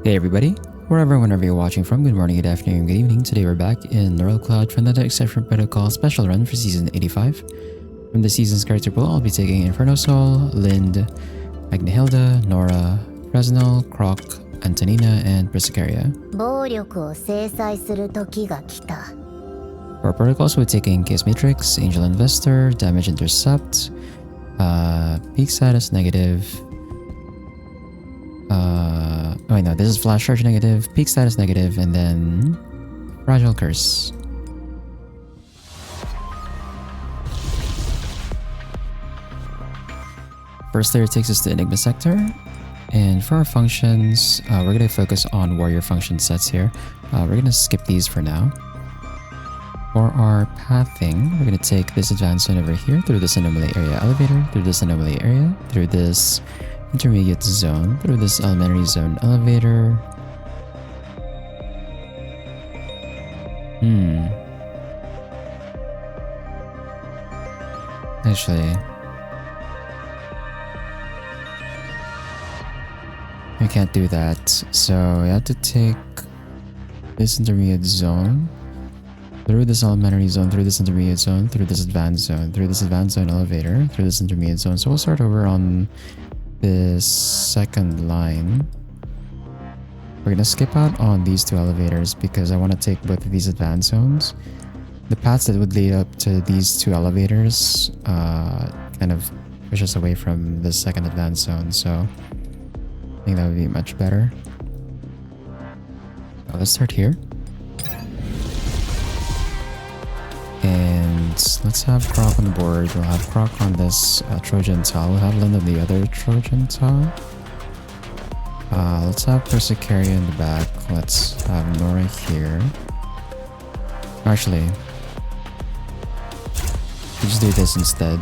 Hey everybody, wherever and whenever you're watching from, good morning, good afternoon, good evening. Today we're back in Neural Cloud for another Exception Protocol special run for Season 85. From the season's character pool, I'll be taking Inferno Soul, Lind, Magnihilda, Nora, Fresnel, Croc, Antonina, and Persicaria. For protocols, we're taking Case Matrix, Angel Investor, Damage Intercept, Peak Status Negative, oh wait, no, this is Flash Charge Negative, Peak Status Negative, and then Fragile Curse. First layer takes us to Enigma Sector, and for our functions, we're going to focus on warrior function sets here. We're going to skip these for now. For our pathing, we're going to take this advanced zone over here through this anomaly area elevator, through this anomaly area, through this intermediate zone, through this elementary zone elevator. Actually, we can't do that. So we have to take this intermediate zone, through this elementary zone, through this intermediate zone, through this advanced zone, through this advanced zone elevator, through this intermediate zone. So we'll start over on this second line. We're gonna skip out on these two elevators because I want to take both of these advanced zones. The paths that would lead up to these two elevators kind of push us away from the second advanced zone, so I think that would be much better. Let's start here. And let's have Croc on the board. We'll have Croc on this Trojan tile. We'll have Lind on the other Trojan tile. Let's have Persicaria in the back. Let's have Nora here. Actually, we just do this instead.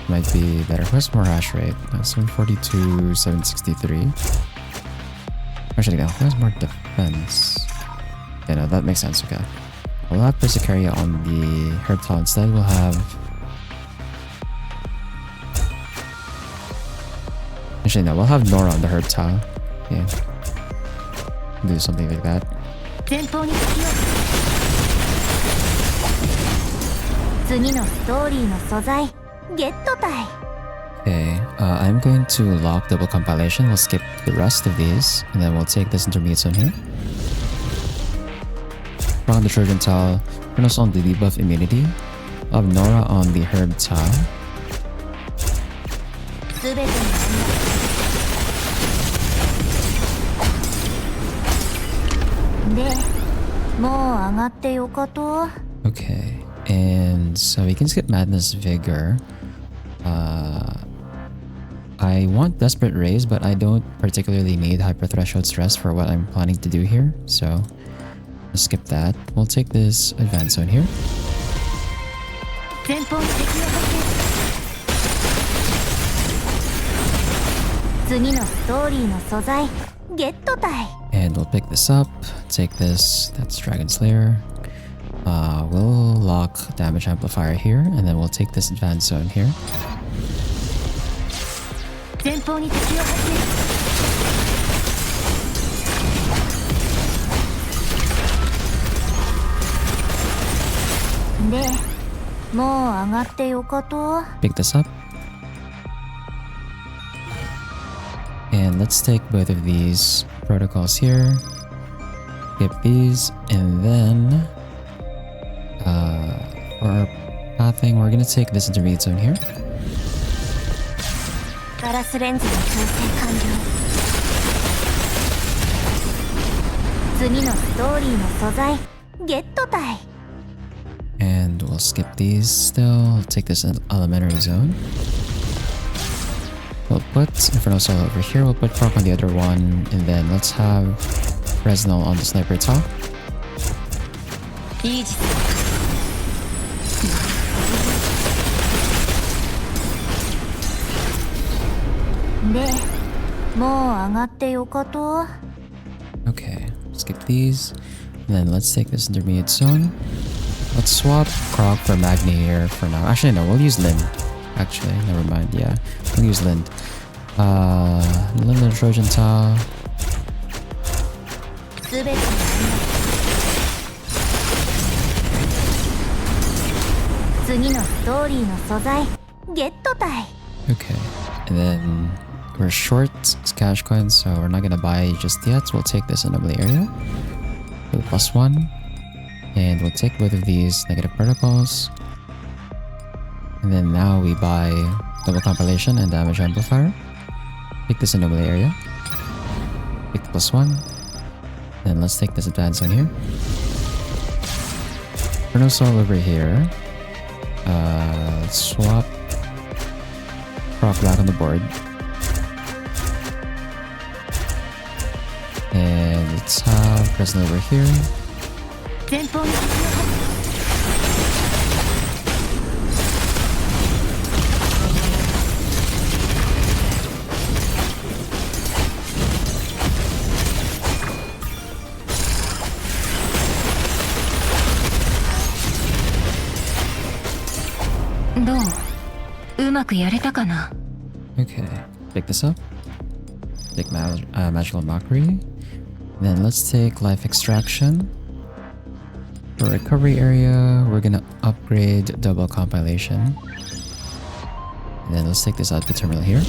Might be better. Who has more hash rate? 742, 763. Actually, no. Who has more defense? Yeah, no, that makes sense. Okay. We'll have Persicaria on the herb tile instead. We'll have... Actually, no. We'll have Nora on the herb tile. Yeah. Do something like that. Okay, I'm going to lock double compilation. We'll skip the rest of these, and then we'll take this intermediate zone here. On the Trojan tile, Kronos on the debuff immunity. I'll have Nora on the herb tile. Okay, and so we can skip Madness Vigor. I want Desperate Raise, but I don't particularly need Hyper Threshold Stress for what I'm planning to do here, so let's skip that. We'll take this advanced zone here. And we'll pick this up, take this, that's Dragon Slayer. We'll lock Damage Amplifier here, and then we'll take this advanced zone here. Pick this up. And let's take both of these protocols here. Skip these, and then for our pathing, we're gonna take this intermediate zone here. And we'll skip these still. We'll take this elementary zone. We'll put Inferno Soul over here. We'll put Croc on the other one. And then let's have Fresnel on the sniper top. Okay, skip these. And then let's take this intermediate zone. Let's swap Croc for Magni here for now. Actually, no, we'll use Lind. Actually, never mind. Yeah, we'll use Lind. Lind and Trojan tile. 全ての次のストーリーの素材ゲットたい。 Okay, and then we're short cash coins, so we're not gonna buy just yet. We'll take this anomaly area for the +1, and we'll take both of these negative particles. And then now we buy double compilation and damage amplifier. Take this anomaly area. Take the +1. Then let's take this advanced zone here. Soul over here. Swap Rock back on the board. And let's have President over here. 前方にどう？うまくやれたかな？ Okay, pick this up. Take magical mockery. Then let's take life extraction. For recovery area, we're gonna upgrade double compilation. And then let's take this out the terminal here.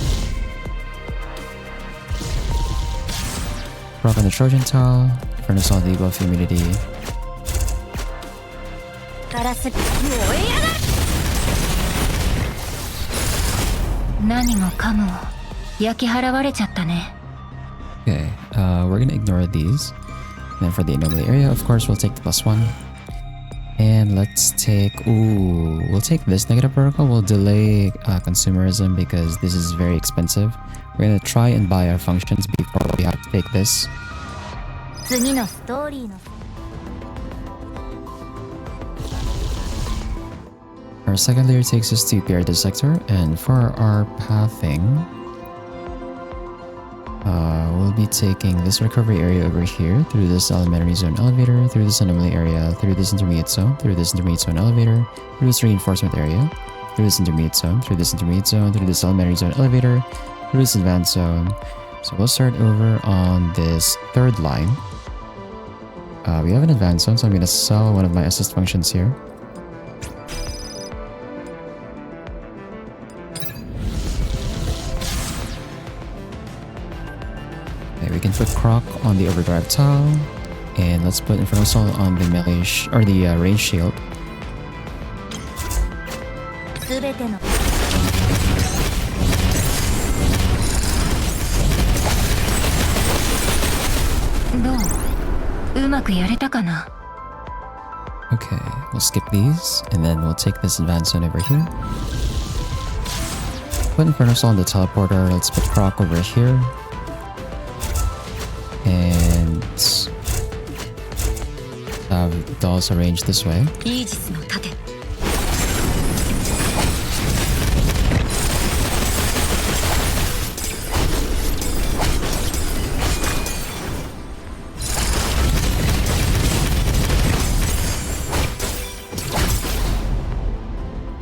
Rock on the Trojan tile. Furnace all the buff immunity. ガラス燃えやがる。何もかも焼き払われちゃったね。 Okay, we're gonna ignore these. And then for the anomaly area, of course, we'll take the +1. And let's take... Ooh, we'll take this negative protocol. We'll delay consumerism because this is very expensive. We're gonna try and buy our functions before we have to take this. 次のストーリーの Our second layer takes us to PR Dissector, and for our pathing, we'll be taking this recovery area over here, through this elementary zone elevator, through this anomaly area, through this intermediate zone, through this intermediate zone elevator, through this reinforcement area, through this intermediate zone, through this intermediate zone, through this elementary zone elevator, through this advanced zone. So we'll start over on this third line. We have an advanced zone, so I'm going to sell one of my assist functions here. We can put Croc on the overdrive tile, and let's put Inferno Soul on the melee or the range shield. 全てのどう？うまくやれたかな？ Okay, we'll skip these, and then we'll take this advanced zone over here. Put Inferno Soul on the teleporter. Let's put Croc over here. And have dolls arranged this way. イージスの盾。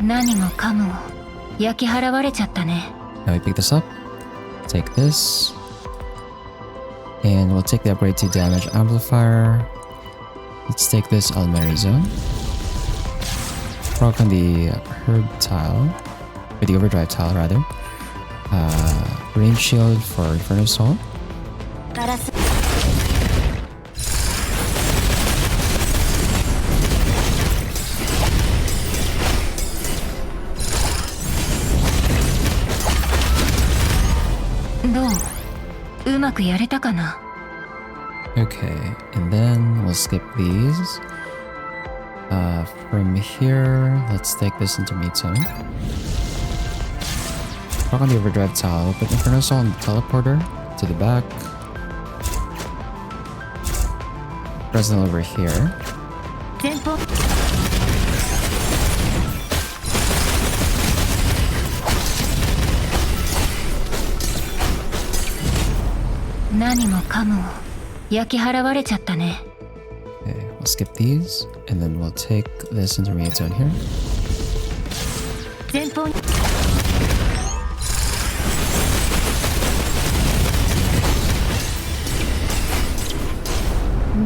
何もかも焼き払われちゃったね。 Now we pick this up. Take this. And we'll take the upgrade to damage amplifier. Let's take this elementary zone. Rock on the herb tile, or the overdrive tile rather. Range shield for Inferno Soul. ガラス。どう？うまくやれたかな？ Okay, and then we'll skip these. From here, let's take this intermediate zone. Rock on the overdrive tile, put Inferno Soul on the teleporter to the back. President over here. 前方。何もかも焼き払われちゃったね。 Okay, we'll skip these, and then we'll take this intermediate zone here. 前方に。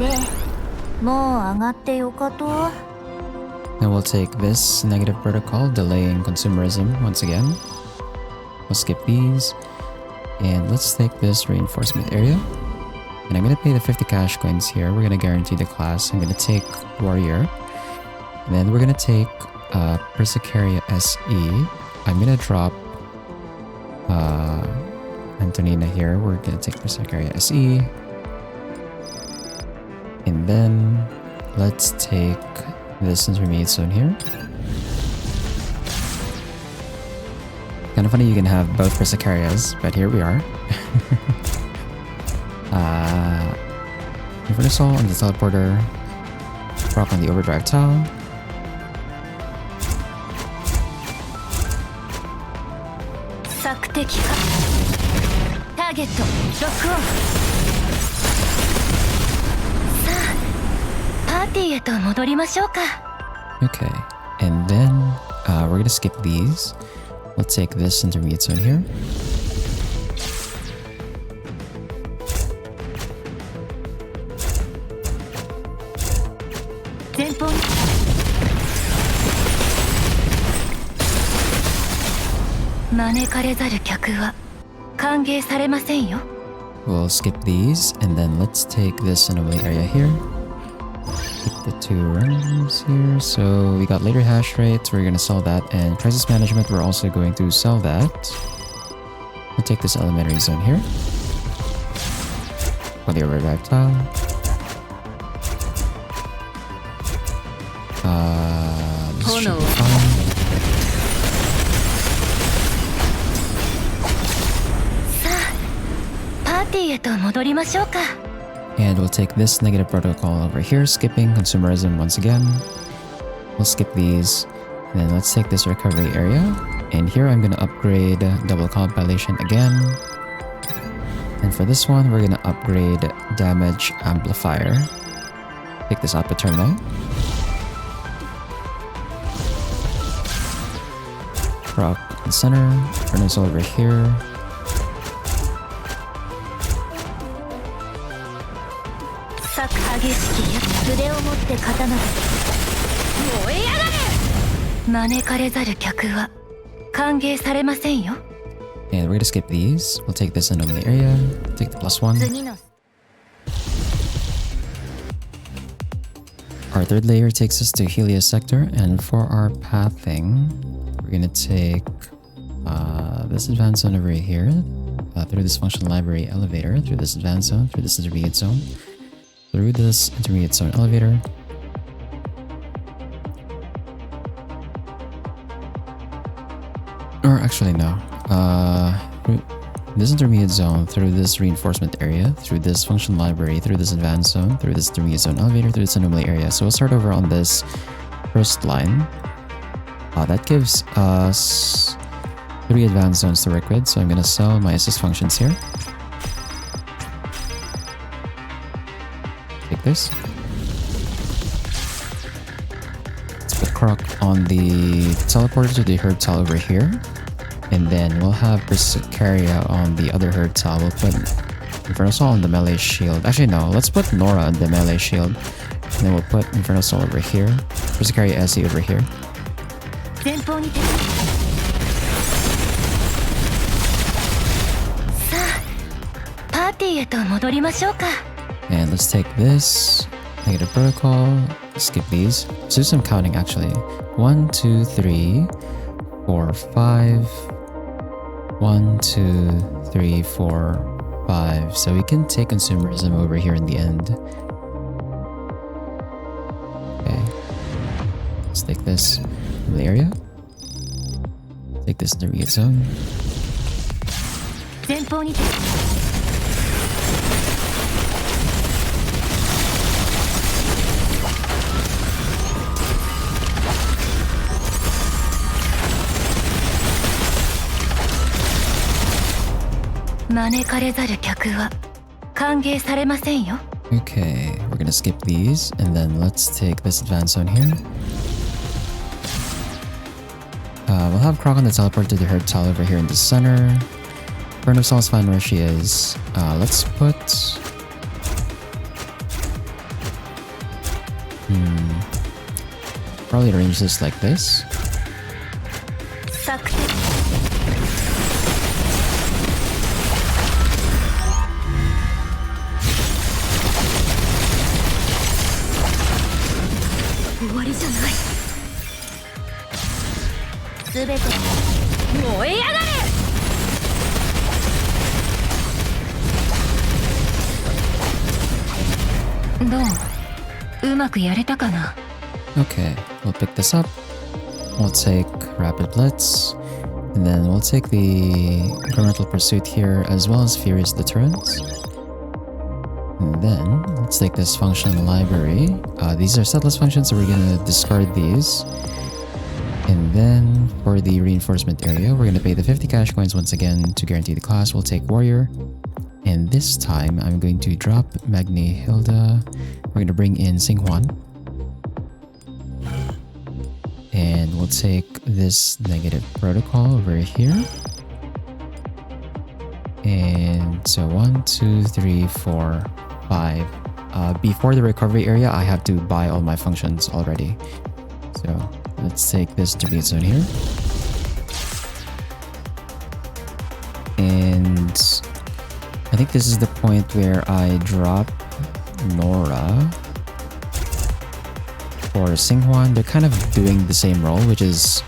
で、もう上がってよかと。 Then we'll take this negative protocol, delaying consumerism once again. We'll skip these. And let's take this reinforcement area. And I'm going to pay the 50 cash coins here. We're going to guarantee the class. I'm going to take Warrior. And then we're going to take Persicaria SE. I'm going to drop Antonina here. We're going to take Persicaria SE. And then let's take this intermediate zone here. Kind of funny you can have both Persicarias, but here we are. Universal on the teleporter. Rock on the overdrive tile. Target lock on. さあ、パーティーへと戻りましょうか。 Okay, and then we're gonna skip these. We'll take this intermediate zone here. We'll skip these, and then let's take this anomaly area here. Keep the two runners here. So we got later hash rates, we're gonna sell that, and crisis management, we're also going to sell that. We'll take this elementary zone here. On the overdrive tile. This should be fine. And we'll take this negative protocol over here, skipping consumerism once again. We'll skip these. And then let's take this recovery area. And here I'm going to upgrade double compilation again. And for this one, we're going to upgrade damage amplifier. Take this output terminal. Rock in the center. Furnace over here. And we're gonna skip these. We'll take this anomaly area. Take the +1. Our third layer takes us to Helios sector, and for our pathing, we're gonna take this advanced zone over here, through this function library elevator, through this advanced zone, through this intermediate zone, through this intermediate zone elevator. Or actually no, this intermediate zone, through this reinforcement area, through this function library, through this advanced zone, through this intermediate zone elevator, through this anomaly area. So we'll start over on this first line. That gives us 3 advanced zones to work with, so I'm going to sell my assist functions here. Take this. Let's put Croc on the teleporter to the herd tile over here. And then we'll have Persicaria on the other herd tile. We'll put Inferno Soul on the melee shield. Actually no, let's put Nora on the melee shield. And then we'll put Inferno Soul over here. Persicaria SE over here. And let's take this negative protocol, skip these. Let's do some counting actually. 1, 2, 3, 4, 5. 1, 2, 3, 4, 5. So we can take consumerism over here in the end. Okay. Let's take this from the area. Take this intermediate zone. Okay, we're gonna skip these, and then let's take this advanced zone here. We'll have Croc on the teleport to the herd tile over here in the center. Burn of Soul is fine where she is. Let's put Probably arrange this like this. 策定終わりじゃないすべて燃え上がれどううまくやれたかな Okay, we'll pick this up. We'll take Rapid Blitz. And then we'll take the Governmental Pursuit here as well as Furious Deterrence. And then let's take this function library. These are setlist functions, so we're gonna discard these. And then for the reinforcement area, we're gonna pay the 50 cash coins once again to guarantee the class. We'll take Warrior. And this time I'm going to drop Magni Hilda. We're gonna bring in Singhuan. And we'll take this negative protocol over here. And so 1, 2, 3, 4, 5. Before the recovery area, I have to buy all my functions already. So let's take this intermediate zone here. And I think this is the point where I drop Nora or Singhuan. They're kind of doing the same role, which is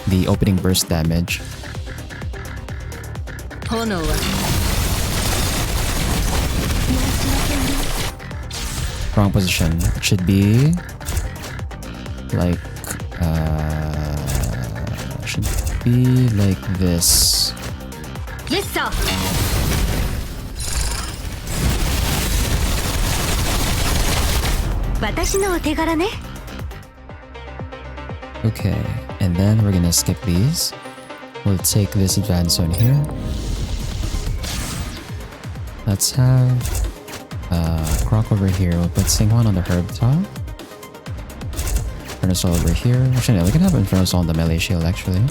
the opening burst damage. Wrong position. It should be like this. Yes, sir. Okay, and then we're gonna skip these. We'll take this advanced zone here. Let's have Croc over here. We'll put Singhuan on the herb top. Inferno Soul over here. Actually, no, we can have Inferno Soul on the melee shield actually.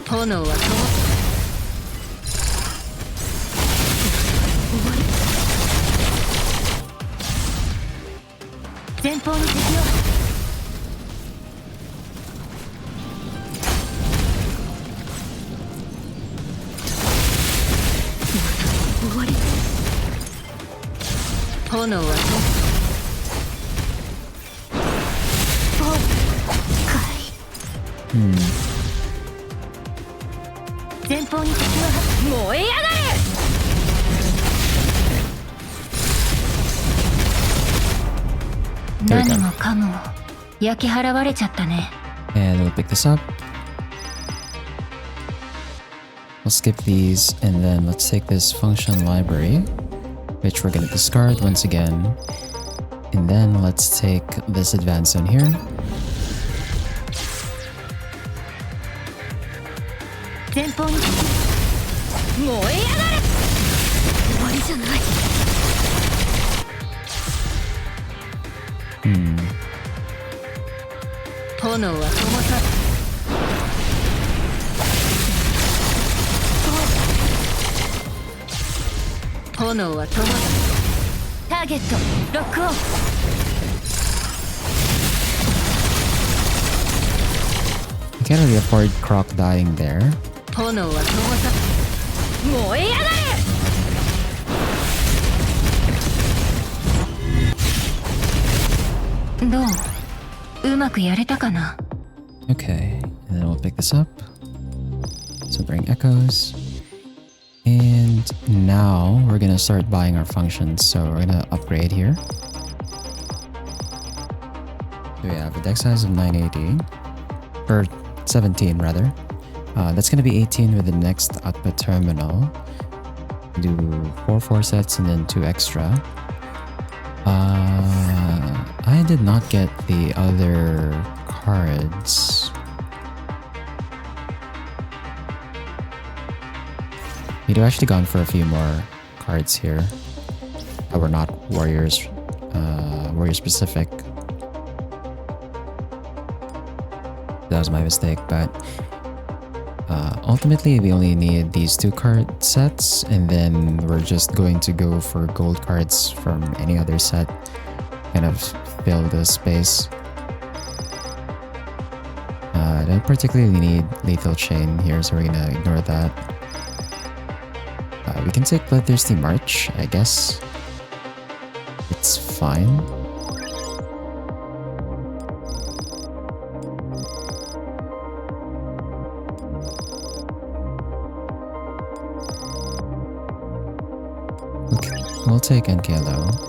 And we'll pick this up. We'll skip these and then let's take this function library, which we're gonna discard once again. And then let's take this advanced zone here. You can't really afford Croc dying there. Okay, and then we'll pick this up. So bring echoes. And now we're gonna start buying our functions. So we're gonna upgrade here. So we have a deck size of 980. Or 17 rather. That's gonna be 18 with the next output terminal. Do 4 sets and then 2 extra. I did not get the other cards. We'd have actually gone for a few more cards here that were not warrior specific. That was my mistake, but ultimately we only need these 2 card sets, and then we're just going to go for gold cards from any other set, kind of fill the space. Don't particularly need Lethal Chain here, so we're gonna ignore that. We can take Bloodthirsty March, I guess. It's fine. Okay, we'll take NKLO.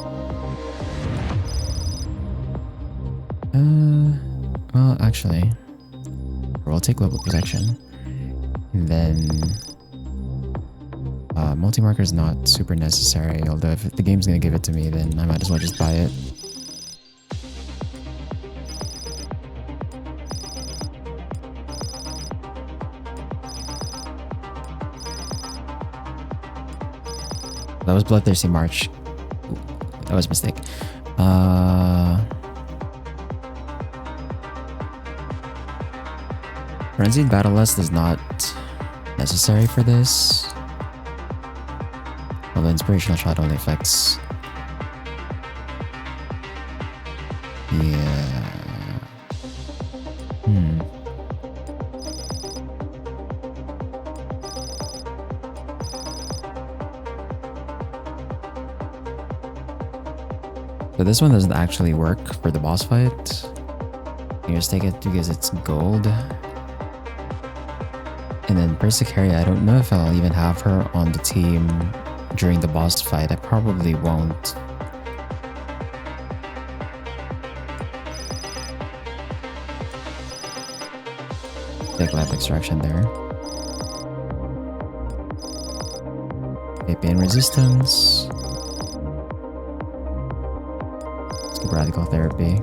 Well, actually, we'll take Global Protection. And then multi-marker is not super necessary, although if the game's gonna give it to me, then I might as well just buy it. That was Bloodthirsty March. Ooh, that was a mistake. Frenzied Battle Lust is not necessary for this. Although Inspirational Shot only affects... Yeah... So this one doesn't actually work for the boss fight. You just take it because it's gold. And then Persicary, I don't know if I'll even have her on the team during the boss fight. I probably won't. Take Life Extraction there. Okay, Pain Resistance. Skip Radical Therapy.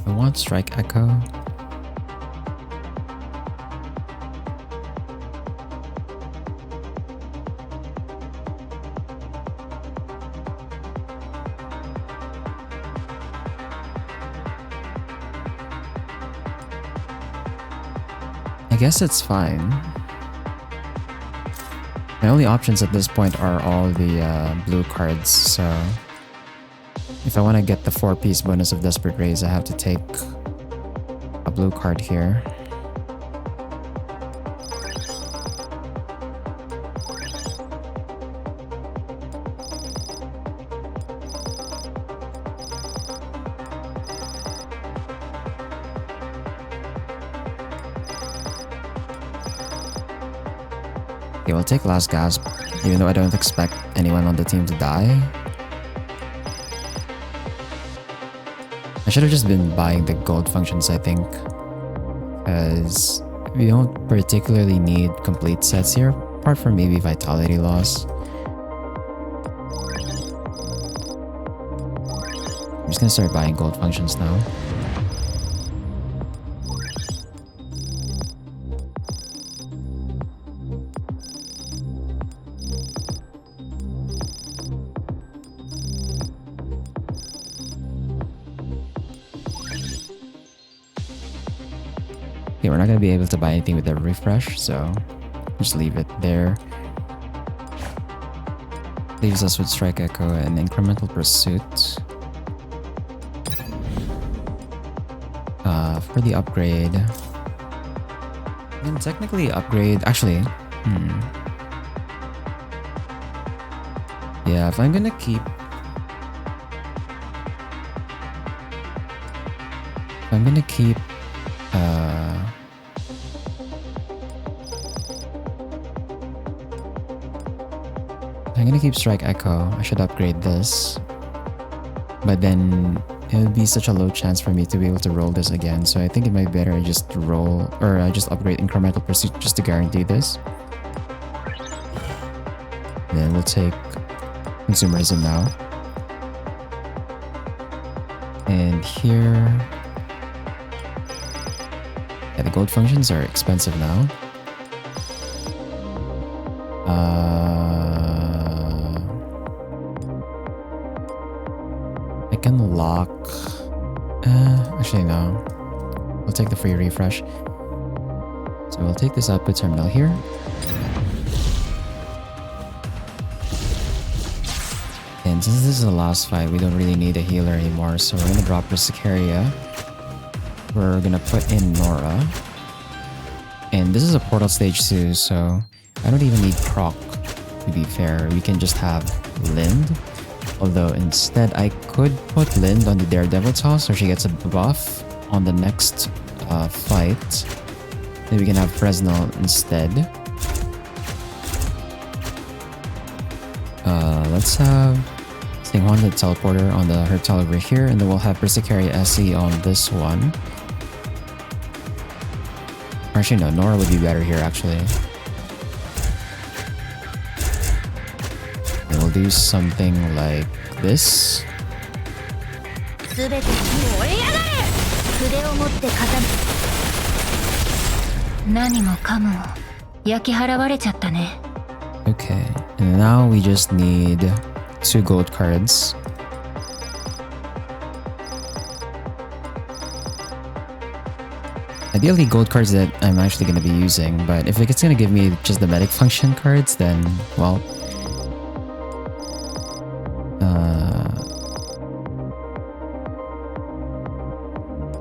I want Strike Echo. I guess it's fine. My only options at this point are all the blue cards, so if I want to get the 4-piece bonus of Desperate Raise, I have to take a blue card here. Okay, we'll take Last Gasp, even though I don't expect anyone on the team to die. I should have just been buying the gold functions, I think, because we don't particularly need complete sets here, apart from maybe Vitality Loss. I'm just gonna start buying gold functions now. Okay, we're not going to be able to buy anything with the refresh, so just leave it there. Leaves us with Strike Echo and Incremental Pursuit. For the upgrade, I can technically upgrade. Actually, yeah, if I'm gonna keep, Strike Echo, I should upgrade this. But then it would be such a low chance for me to be able to roll this again, so I think it might be better I just roll, or I just upgrade Incremental Pursuit just to guarantee this. Then we'll take Consumerism now. And here... yeah, the gold functions are expensive now. can lock... actually, no. We'll take the free refresh. So we'll take this output terminal here. And since this is the last fight, we don't really need a healer anymore. So we're going to drop Bersercaria. We're going to put in Nora. And this is a portal stage too, so I don't even need proc, to be fair. We can just have Lind. Although instead I could put Lind on the Daredevil toss so she gets a buff on the next fight. Then we can have Fresnel instead. Let's have Stinghwan the teleporter on the Hertel over here, and then we'll have Bersercaria SE on this one. Actually no, Nora would be better here actually. And we'll do something like this. 全てに燃え上がれ。筆を持って風何もかも焼き払われちゃったね。Okay, and now we just need 2 gold cards. Ideally gold cards that I'm actually going to be using, but if it's going to give me just the medic function cards, then, well...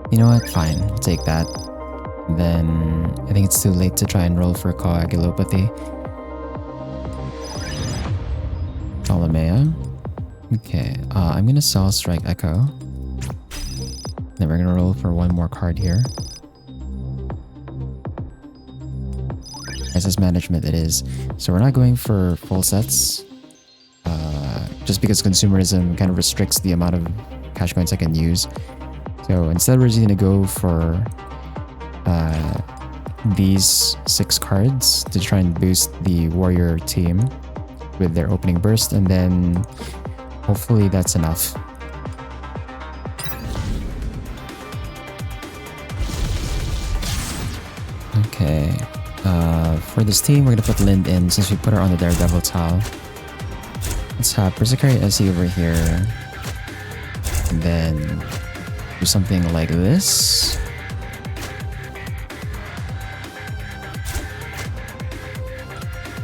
you know what? Fine, I'll take that. Then I think it's too late to try and roll for coagulopathy. Ptolemea. Okay, I'm gonna sell Strike Echo. Then we're gonna roll for one more card here. Crisis management it is. So we're not going for full sets. Just because consumerism kind of restricts the amount of cash coins I can use. So instead we're just gonna go for these 6 cards to try and boost the warrior team with their opening burst, and then hopefully that's enough. Okay, for this team we're gonna put Lind in since we put her on the Daredevil tile. Let's have Bersercaria SE over here, and then do something like this.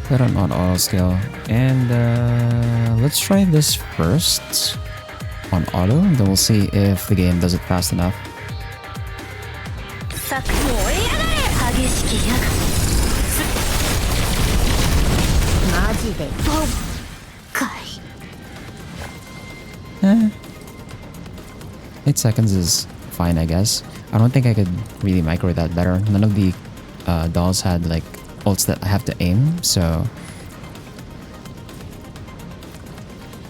Put it on auto scale, and let's try this first on auto, and then we'll see if the game does it fast enough. Eh. 8 seconds is fine, I guess. I don't think I could really micro that better. None of the dolls had like ults that I have to aim, so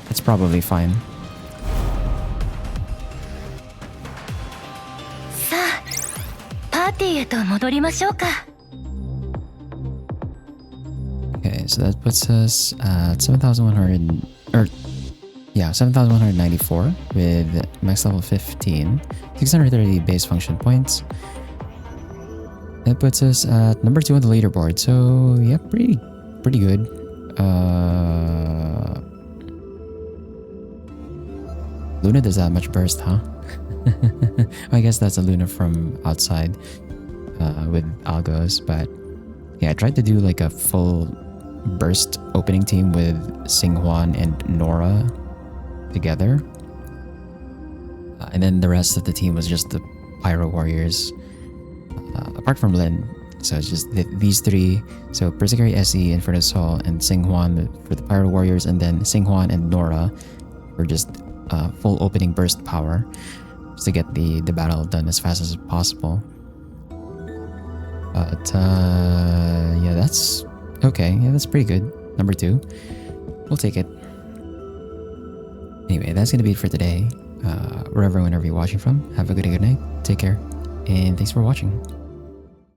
it's probably fine. Okay, so that puts us at 7,100, or yeah, 7,194 with max level 15, 630 base function points. That puts us at number 2 on the leaderboard. So yeah, pretty good. Luna does that much burst, huh? I guess that's a Luna from outside with Algos, but yeah, I tried to do like a full burst opening team with Stinghwan and Nora together, and then the rest of the team was just the Pyro Warriors, apart from Lin. So it's just these 3. So Bersercaria SE, Inferno Soul, and Stinghwan for the Pyro Warriors, and then Stinghwan and Nora for just full opening burst power, just to get the battle done as fast as possible. But yeah, that's okay. Yeah, that's pretty good. Number 2, we'll take it. Anyway, that's gonna be it for today. Wherever, whenever you're watching from, have a good night, take care, and thanks for watching.